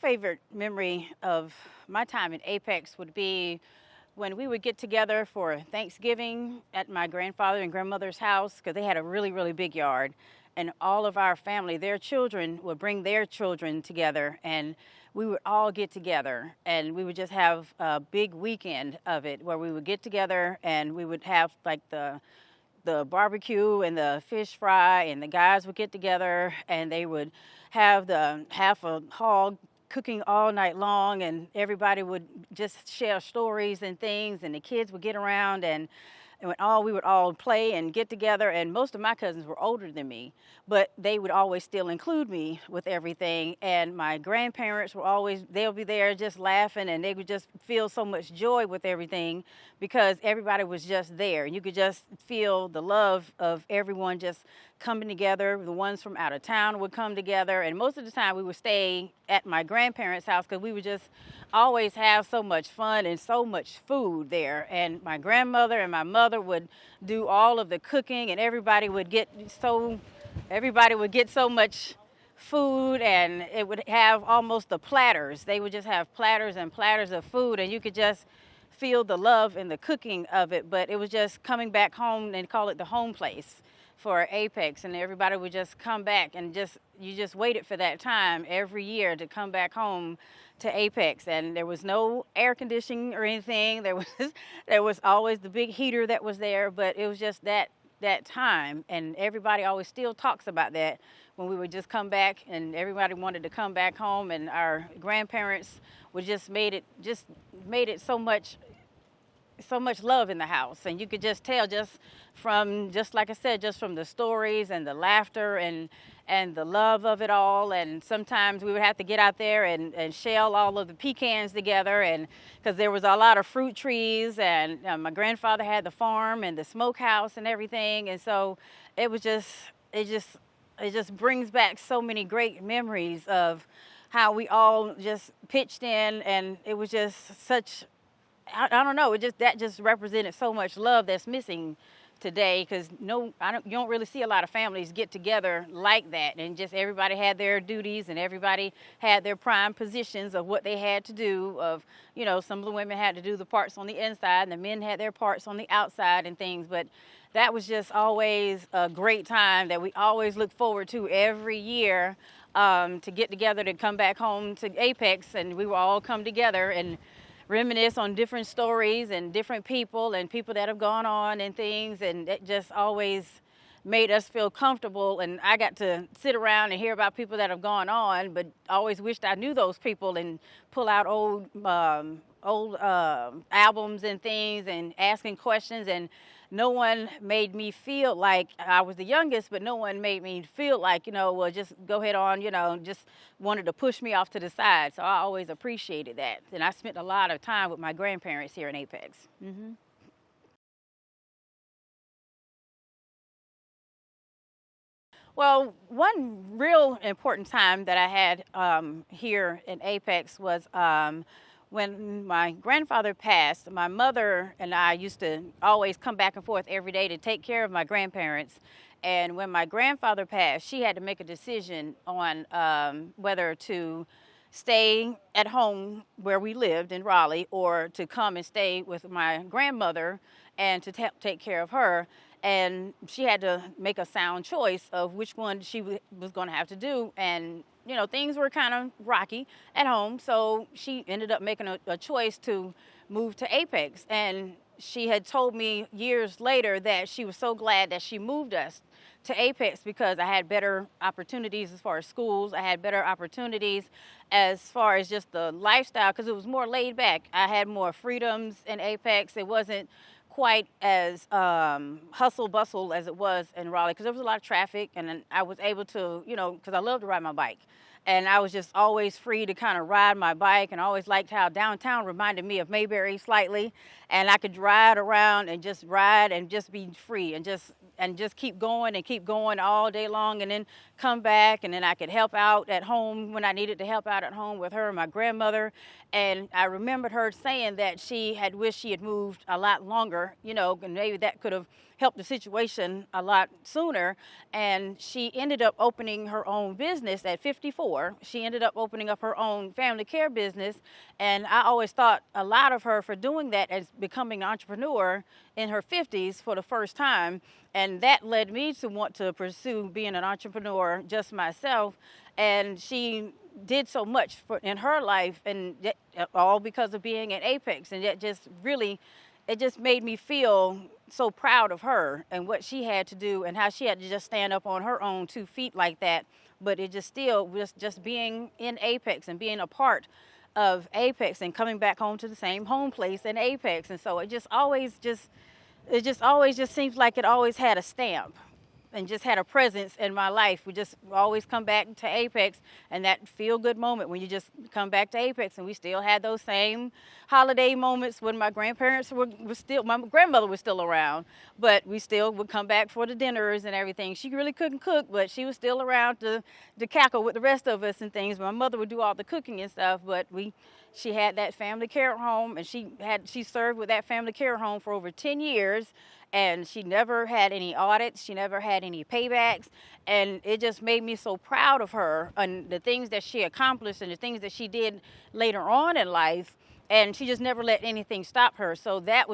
favorite memory of my time in Apex would be when we would get together for Thanksgiving at my grandfather and grandmother's house, because they had a really, really big yard. And all of our family, their children, would bring their children together, and we would all get together, and we would just have a big weekend of it where we would get together and we would have like the barbecue and the fish fry, and the guys would get together and they would have the half a hog cooking all night long, and everybody would just share stories and things, and the kids would get around, and we would all play and get together. And most of my cousins were older than me, but they would always still include me with everything. And my grandparents were always, they'll be there just laughing, and they would just feel so much joy with everything because everybody was just there. You could just feel the love of everyone just coming together. The ones from out of town would come together, and most of the time we would stay at my grandparents' house because we would just always have so much fun and so much food there. And my grandmother and my mother would do all of the cooking, and everybody would get so much food, and it would have almost the platters. They would just have platters and platters of food, and you could just feel the love in the cooking of it. But it was just coming back home, and call it the home place for Apex, and everybody would just come back, and you just waited for that time every year to come back home to Apex. And there was no air conditioning or anything. There was always the big heater that was there, but it was just that time, and everybody always still talks about that when we would just come back, and everybody wanted to come back home, and our grandparents would just made it so much love in the house. And you could just tell just like I said, just from the stories and the laughter and the love of it all. And sometimes we would have to get out there and shell all of the pecans together, and because there was a lot of fruit trees, and my grandfather had the farm and the smokehouse and everything. And so it just brings back so many great memories of how we all just pitched in, and it was just such, I don't know, that just represented so much love that's missing today, because you don't really see a lot of families get together like that, and just everybody had their duties, and everybody had their prime positions of what they had to do. Some of the women had to do the parts on the inside, and the men had their parts on the outside and things. But that was just always a great time that we always look forward to every year, to get together, to come back home to Apex, and we would all come together and reminisce on different stories and different people and people that have gone on and things. And it just always made us feel comfortable. And I got to sit around and hear about people that have gone on, but always wished I knew those people, and pull out old albums and things and asking questions. And no one made me feel like I was the youngest, but no one made me feel like, well, just go ahead on, just wanted to push me off to the side. So I always appreciated that. And I spent a lot of time with my grandparents here in Apex. Mm-hmm. Well, one real important time that I had here in Apex was when my grandfather passed. My mother and I used to always come back and forth every day to take care of my grandparents. And when my grandfather passed, she had to make a decision on whether to stay at home where we lived in Raleigh, or to come and stay with my grandmother and to take care of her. And she had to make a sound choice of which one she was going to have to do. And things were kind of rocky at home, so she ended up making a choice to move to Apex. And she had told me years later that she was so glad that she moved us to Apex, because I had better opportunities as far as schools. I had better opportunities as far as just the lifestyle, because it was more laid back. I had more freedoms in Apex. It wasn't quite as hustle bustle as it was in Raleigh, because there was a lot of traffic, and I was able to, because I love to ride my bike, and I was just always free to kind of ride my bike, and I always liked how downtown reminded me of Mayberry slightly, and I could ride around and just ride and just be free and just and just keep going all day long, and then come back, and then I could help out at home when I needed to help out at home with her and my grandmother. And I remembered her saying that she had wished she had moved a lot longer, and maybe that could have helped the situation a lot sooner. And she ended up opening her own business at 54. She ended up opening up her own family care business. And I always thought a lot of her for doing that as becoming an entrepreneur in her 50s for the first time. And that led me to want to pursue being an entrepreneur just myself. And she did so much in her life, and all because of being at Apex. And it just made me feel so proud of her and what she had to do and how she had to just stand up on her own 2 feet like that. But it just still was just being in Apex and being a part of Apex and coming back home to the same home place in Apex. And so it just always seems like it always had a stamp and just had a presence in my life. We just always come back to Apex, and that feel-good moment when you just come back to Apex. And we still had those same holiday moments when my grandparents were still, my grandmother was still around, but we still would come back for the dinners and everything. She really couldn't cook, but she was still around to cackle with the rest of us and things. My mother would do all the cooking and stuff, but she had that family care home, and she served with that family care home for over 10 years. And she never had any audits. She never had any paybacks. And it just made me so proud of her and the things that she accomplished and the things that she did later on in life. And she just never let anything stop her. So that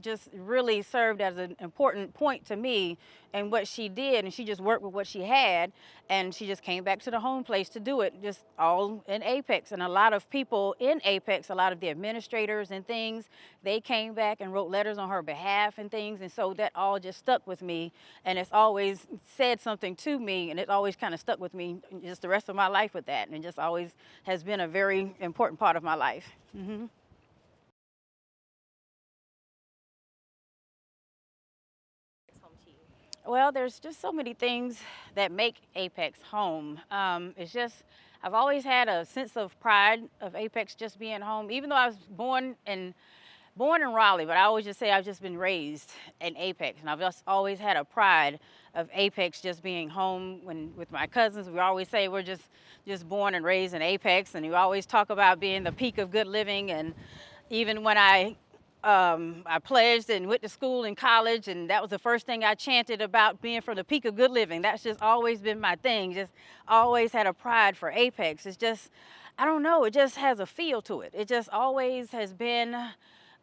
just really served as an important point to me and what she did. And she just worked with what she had. And she just came back to the home place to do it, just all in Apex. And a lot of people in Apex, a lot of the administrators and things, they came back and wrote letters on her behalf and things. And so that all just stuck with me. And it's always said something to me. And it always kind of stuck with me just the rest of my life with that. And it just always has been a very important part of my life. Mm-hmm. Well, there's just so many things that make Apex home. I've always had a sense of pride of Apex just being home, even though I was born in Raleigh, but I always just say I've just been raised in Apex, and I've just always had a pride of Apex just being home. With my cousins, we always say we're just born and raised in Apex, and we always talk about being the peak of good living. And even when I pledged and went to school in college, and that was the first thing I chanted about being from the peak of good living. That's just always been my thing. Just always had a pride for Apex. It's just, I don't know, it just has a feel to it. It just always has been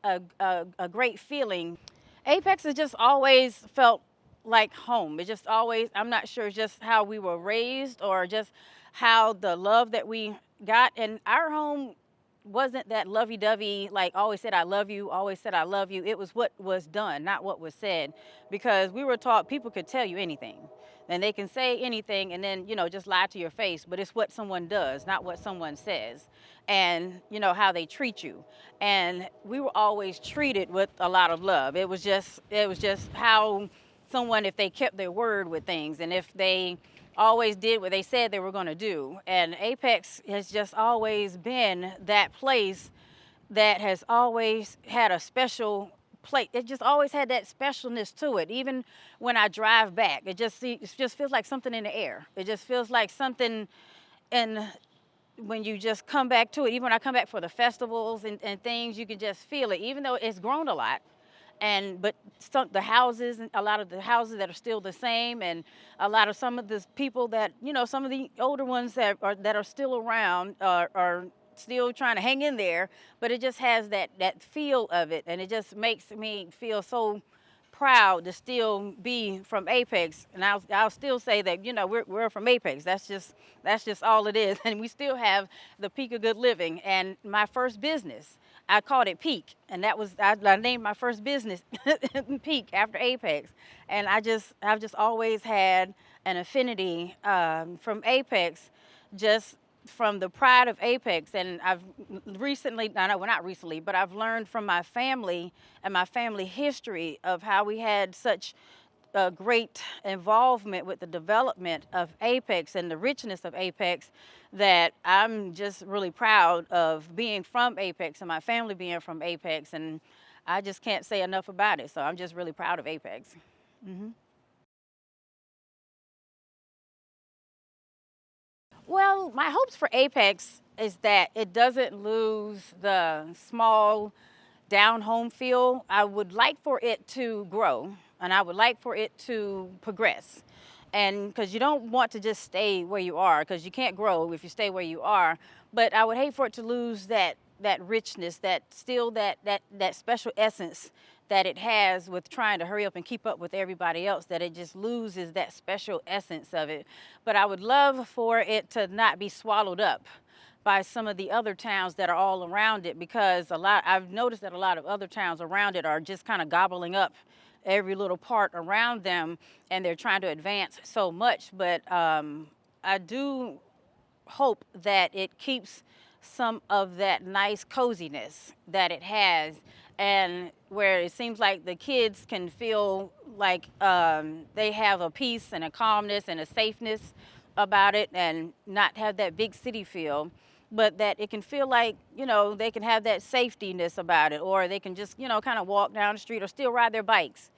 a great feeling. Apex has just always felt like home. It just always, I'm not sure just how we were raised or just how the love that we got. And our home wasn't that lovey-dovey, like always said I love you, always said I love you. It was what was done, not what was said, because we were taught people could tell you anything. And they can say anything and then, just lie to your face. But it's what someone does, not what someone says. And, how they treat you. And we were always treated with a lot of love. It was just how someone, if they kept their word with things and if they always did what they said they were going to do. And Apex has just always been that place that has always had a special place. It just always had that specialness to it. Even when I drive back, it just feels like something in the air. It just feels like something, and when you just come back to it, even when I come back for the festivals and things, you can just feel it, even though it's grown a lot. But the houses, a lot of the houses that are still the same, and a lot of some of the people that, some of the older ones that are still around are still trying to hang in there, but it just has that feel of it, and it just makes me feel so proud to still be from Apex. And I'll still say that, we're from Apex. That's just all it is. And we still have the peak of good living. And my first business, I called it Peak, and I named my first business Peak after Apex. And I've just always had an affinity from Apex, just from the pride of Apex. And I've recently, not recently, but I've learned from my family and my family history of how we had such a great involvement with the development of Apex and the richness of Apex, that I'm just really proud of being from Apex and my family being from Apex, and I just can't say enough about it. So I'm just really proud of Apex. Mm-hmm. Well, my hopes for Apex is that it doesn't lose the small down home feel. I would like for it to grow and I would like for it to progress. And because you don't want to just stay where you are, because you can't grow if you stay where you are. But I would hate for it to lose that richness, that special essence that it has with trying to hurry up and keep up with everybody else, that it just loses that special essence of it. But I would love for it to not be swallowed up by some of the other towns that are all around it, because I've noticed that a lot of other towns around it are just kind of gobbling up every little part around them, and they're trying to advance so much. But I do hope that it keeps some of that nice coziness that it has, and where it seems like the kids can feel like they have a peace and a calmness and a safeness about it, and not have that big city feel, but that it can feel like, they can have that safetyness about it, or they can just, kind of walk down the street or still ride their bikes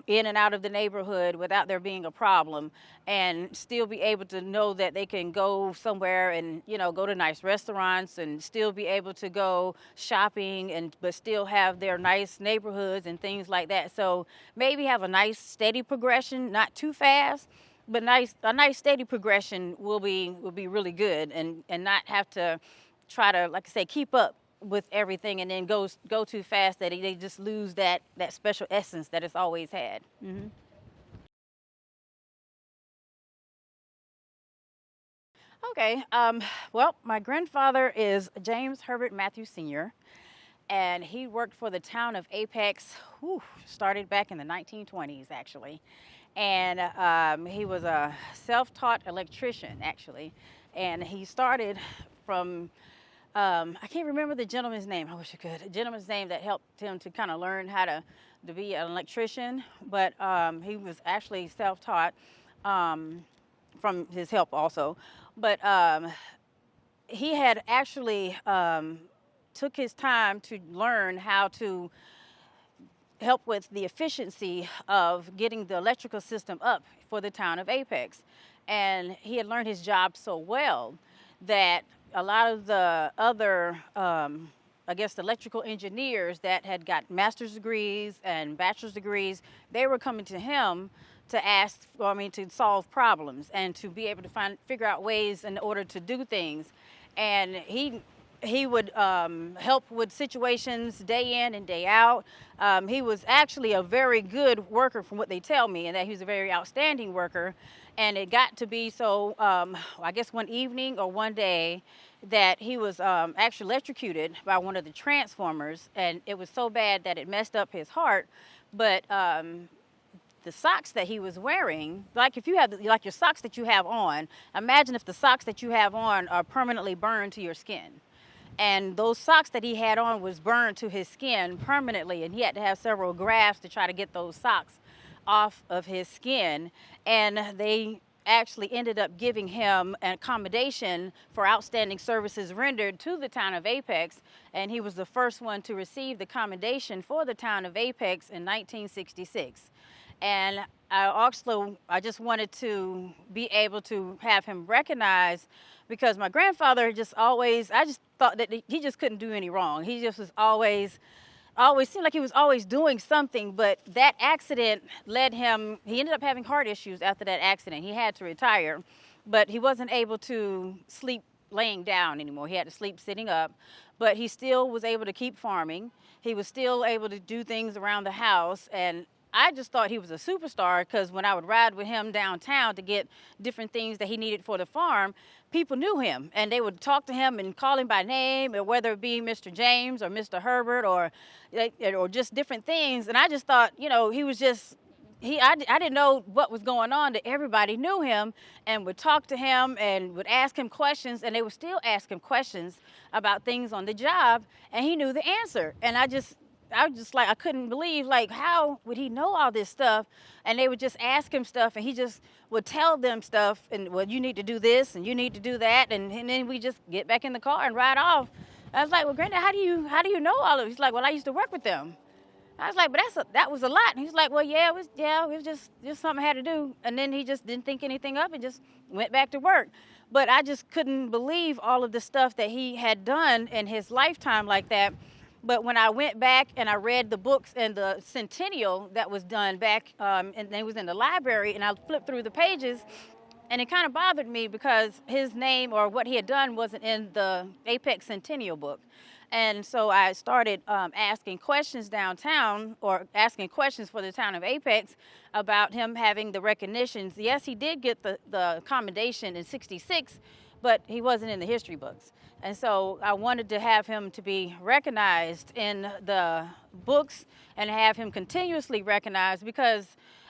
in and out of the neighborhood without there being a problem, and still be able to know that they can go somewhere and go to nice restaurants and still be able to go shopping, and but still have their nice neighborhoods and things like that. So maybe have a nice steady progression, not too fast, but a nice steady progression will be really good, and not have to try to, like I say, keep up with everything and then go too fast that they just lose that special essence that it's always had. Okay. Well, my grandfather is James Herbert Matthew Sr., and he worked for the town of Apex. Started back in the 1920s, actually. And he was a self-taught electrician, actually. And he started from, I can't remember the gentleman's name. I wish I could. A gentleman's name that helped him to kind of learn how to be an electrician. But he was actually self-taught from his help also. But he had actually took his time to learn how to help with the efficiency of getting the electrical system up for the town of Apex. And he had learned his job so well that a lot of the other, I guess, the electrical engineers that had got master's degrees and bachelor's degrees, they were coming to him to ask, to solve problems and to be able to figure out ways in order to do things. And he would help with situations day in and day out. He was actually a very good worker from what they tell me, and that he was a very outstanding worker. And it got to be so, I guess one evening or one day, that he was actually electrocuted by one of the transformers, and it was so bad that it messed up his heart. But the socks that he was wearing, like if you have like your socks that you have on, imagine if the socks that you have on are permanently burned to your skin. And those socks that he had on was burned to his skin permanently, and he had to have several grafts to try to get those socks off of his skin. And they actually ended up giving him an accommodation for outstanding services rendered to the town of Apex, and he was the first one to receive the commendation for the town of Apex in 1966. And I just wanted to be able to have him recognized, because my grandfather I just thought that he just couldn't do any wrong. He just was always seemed like he was always doing something, but that accident he ended up having heart issues after that accident. He had to retire, but he wasn't able to sleep laying down anymore. He had to sleep sitting up, but he still was able to keep farming. He was still able to do things around the house, and I just thought he was a superstar, because when I would ride with him downtown to get different things that he needed for the farm, people knew him, and they would talk to him and call him by name, or whether it be Mr. James or Mr. Herbert or just different things. And I just thought, he was just, I didn't know what was going on, that everybody knew him and would talk to him and would ask him questions, and they would still ask him questions about things on the job, and he knew the answer. And I was just like, I couldn't believe, like, how would he know all this stuff? And they would just ask him stuff, and he just would tell them stuff, and, well, you need to do this, and you need to do that, and then we just get back in the car and ride off. I was like, well, Granddad, how do you know all of it? He's like, well, I used to work with them. I was like, but that was a lot. And he's like, well, it was just something I had to do. And then he just didn't think anything of it, just went back to work. But I just couldn't believe all of the stuff that he had done in his lifetime like that. But when I went back and I read the books and the centennial that was done back, and it was in the library, and I flipped through the pages, and it kind of bothered me because his name or what he had done wasn't in the Apex Centennial book. And so I started asking questions downtown, or asking questions for the town of Apex about him having the recognitions. Yes, he did get the commendation in '66, but he wasn't in the history books. And so I wanted to have him to be recognized in the books and have him continuously recognized because,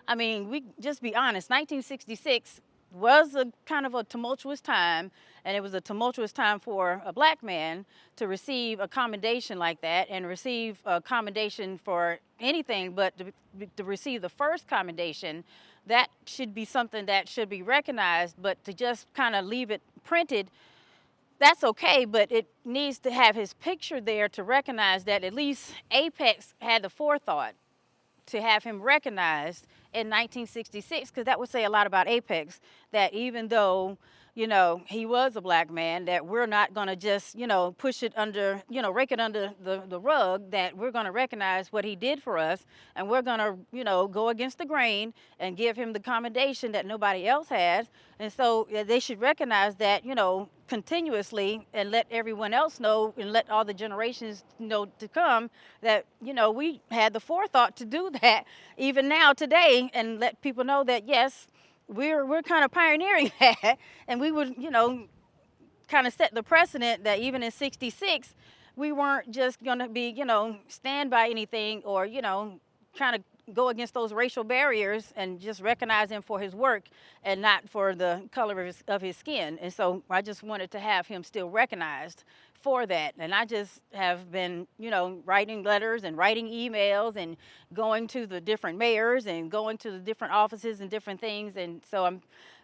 I mean, we just be honest, 1966 was a kind of a tumultuous time, and it was a tumultuous time for a black man to receive a commendation like that and receive a commendation for anything, but to receive the first commendation, that should be something that should be recognized. But to just kind of leave it printed, that's okay, but it needs to have his picture there to recognize that at least Apex had the forethought to have him recognized in 1966, because that would say a lot about Apex, that even though, you know, he was a black man, that we're not going to just, you know, push it under, you know, rake it under the rug, that we're going to recognize what he did for us, and we're going to, you know, go against the grain and give him the commendation that nobody else has. And so they should recognize that, you know, continuously, and let everyone else know and let all the generations know to come that, you know, we had the forethought to do that even now today, and let people know that, yes, we're kind of pioneering that, and we would, you know, kind of set the precedent that even in '66, we weren't just going to be, you know, stand by anything or, you know, kind of go against those racial barriers and just recognize him for his work and not for the color of his skin. And so I just wanted to have him still recognized for that. And I just have been, you know, writing letters and writing emails and going to the different mayors and going to the different offices and different things. And so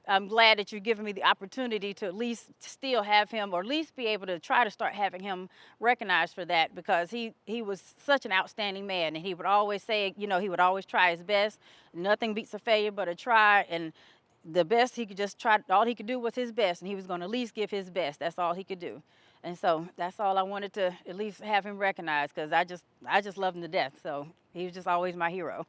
I'm glad that you're giving me the opportunity to at least still have him, or at least be able to try to start having him recognized for that, because he was such an outstanding man, and he would always say, you know, he would always try his best. Nothing beats a failure but a try, and the best he could just try, all he could do was his best, and he was going to at least give his best. That's all he could do. And so that's all I wanted to at least have him recognized, because I just love him to death. So he was just always my hero.